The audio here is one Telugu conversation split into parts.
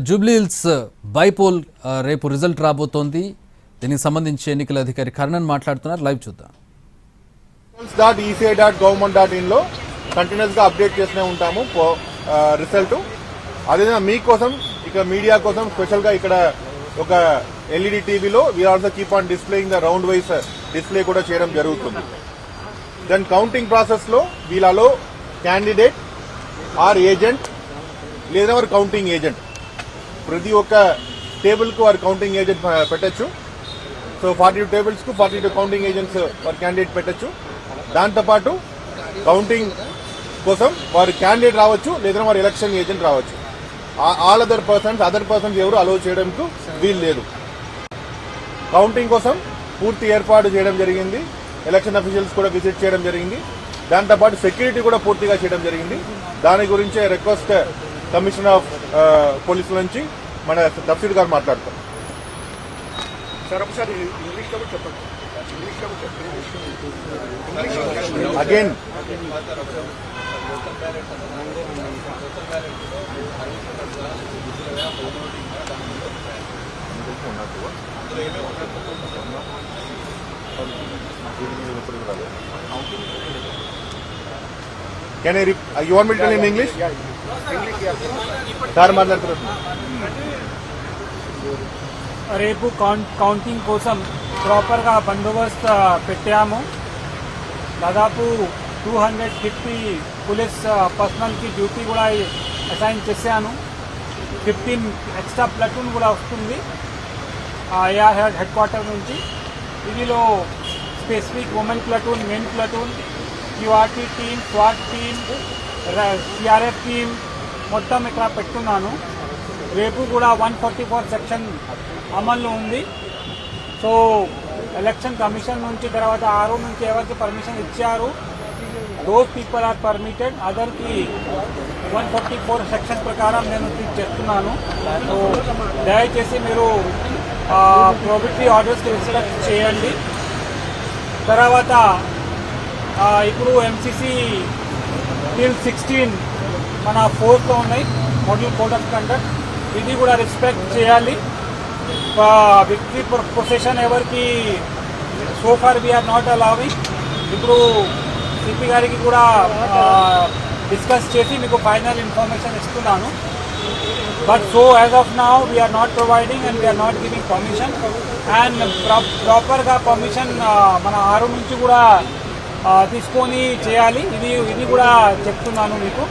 జూబ్లీహిల్స్ బైపోల్ రేపు రిజల్ట్ రాబోతోంది. దీనికి సంబంధించి ఎన్నికల అధికారి కర్ణన్ మాట్లాడుతున్నారు. లైవ్ చూద్దాం. .eci.government.in లో కంటిన్యూస్ గా అప్డేట్ చేస్తూనే ఉంటాము రిజల్ట్. అదేవిధంగా మీకోసం ఇక మీడియా కోసం స్పెషల్ గా ఇక్కడ ఒక ఎల్ఈడి టీవీలో we are also keep on displaying the round wise display కూడా చేయడం జరుగుతుంది. దెన్ కౌంటింగ్ ప్రాసెస్ లో వీళ్ళలో క్యాండిడేట్ ఆర్ ఏజెంట్ లేదా వారు కౌంటింగ్ ఏజెంట్ ప్రతి ఒక్క టేబుల్ కు వారు కౌంటింగ్ ఏజెంట్ పెట్టచ్చు. సో 42 టేబుల్స్ కు 42 కౌంటింగ్ ఏజెంట్స్ వారి క్యాండిడేట్ పెట్టచ్చు. దాంతోపాటు కౌంటింగ్ కోసం వారి క్యాండిడేట్ రావచ్చు లేదా వారి ఎలక్షన్ ఏజెంట్ రావచ్చు. ఆల్ అదర్ పర్సన్స్ ఎవరు అలౌ చేయడానికి వీలు లేదు. కౌంటింగ్ కోసం పూర్తి ఏర్పాటు చేయడం జరిగింది. ఎలక్షన్ అఫీషియల్స్ కూడా విజిట్ చేయడం జరిగింది. దాంతోపాటు సెక్యూరిటీ కూడా పూర్తిగా చేయడం జరిగింది. దాని గురించే రిక్వెస్ట్ కమిషనర్ ఆఫ్ పోలీసుల నుంచి మన తఫ్సీర్ గారు మాట్లాడతారు. Again Can you want me to tell in English? Sir మాట్లాడుతున్నారు. రేపు కౌంటింగ్ కోసం ప్రాపర్గా బందోబస్తు పెట్టాము. దాదాపు 250 పోలీస్ పర్సనల్కి డ్యూటీ కూడా అసైన్ చేశాను. 15 ఎక్స్ట్రా ప్లటూన్ కూడా వస్తుంది ఏఆర్ హెడ్ క్వార్టర్ నుంచి. ఇందులో specific women platoon, men platoon, QRT team, swat team, CRF team మొత్తం ఇక్కడ పెట్టున్నాను. రేపు కూడా 144 సెక్షన్ అమల్లో ఉంది. సో ఎలక్షన్ కమిషన్ నుంచి తర్వాత ఆర్ఓ నుంచి ఎవరికి పర్మిషన్ ఇచ్చారు దోస్ పీపుల్ ఆర్ పర్మిటెడ్. అదర్కి 144 సెక్షన్ ప్రకారం నేను ట్రీట్ చేస్తున్నాను. సో దయచేసి మీరు ప్రోబిటరీ ఆర్డర్స్కి రెస్పెక్ట్ చేయండి. తర్వాత ఇప్పుడు ఎంసీసీ టిల్ 16 మన ఫోర్స్లో ఉన్నాయి మోడల్ కోడ్ ఆఫ్ కండక్ట్. ఇది కూడా రెస్పెక్ట్ చేయాలి. విక్టరీ ప్రొసెషన్ ఎవరికి సోఫార్ వీఆర్ నాట్ అలౌవింగ్. ఇప్పుడు సిపి గారికి కూడా డిస్కస్ చేసి మీకు ఫైనల్ ఇన్ఫర్మేషన్ ఇస్తున్నాను. But so as of now we are not providing and we are not giving permission. And ప్రాపర్గా పర్మిషన్ మన ఆరు నుంచి కూడా తీసుకొని చేయాలి. ఇది కూడా చెప్తున్నాను మీకు.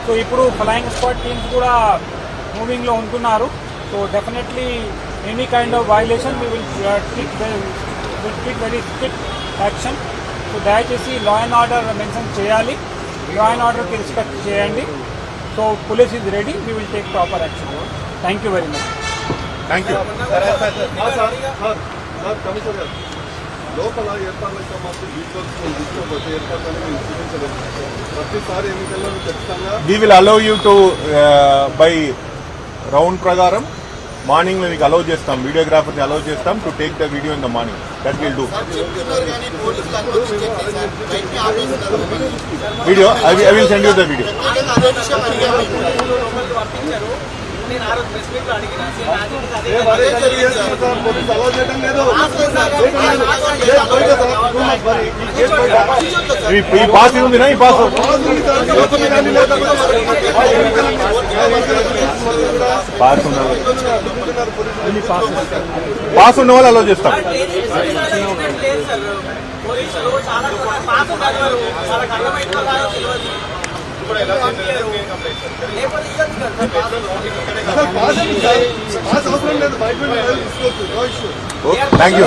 సో ఇప్పుడు ఫ్లయింగ్ స్క్వాడ్ టీమ్స్ కూడా మూవింగ్లో ఉంటున్నారు. So definitely any kind of violation we will take very strict action. So దయచేసి లా అండ్ ఆర్డర్ మెన్షన్ చేయాలి. లా అండ్ ఆర్డర్కి రెస్పెక్ట్ చేయండి. So police is ready, we will take proper action. Thank you very much. Thank you. లోపల ఏర్పాట్లతో మాకు తీసుకోకపోతే ఏర్పాట్లని చూపించలేదు. ప్రతిసారి ఎన్నికల్లో ఖచ్చితంగా we will allow you to buy round ప్రకారం మార్నింగ్ లో మీకు అలౌ చేస్తాం. వీడియోగ్రాఫర్ని అలౌ చేస్తాం to take the video in the morning. That will do. Video I will send you the video. ఈ పాస్ ఉంది ఈ పాస్ పాస్ ఉన్న వాళ్ళు అలో చేస్తాం. Thank you.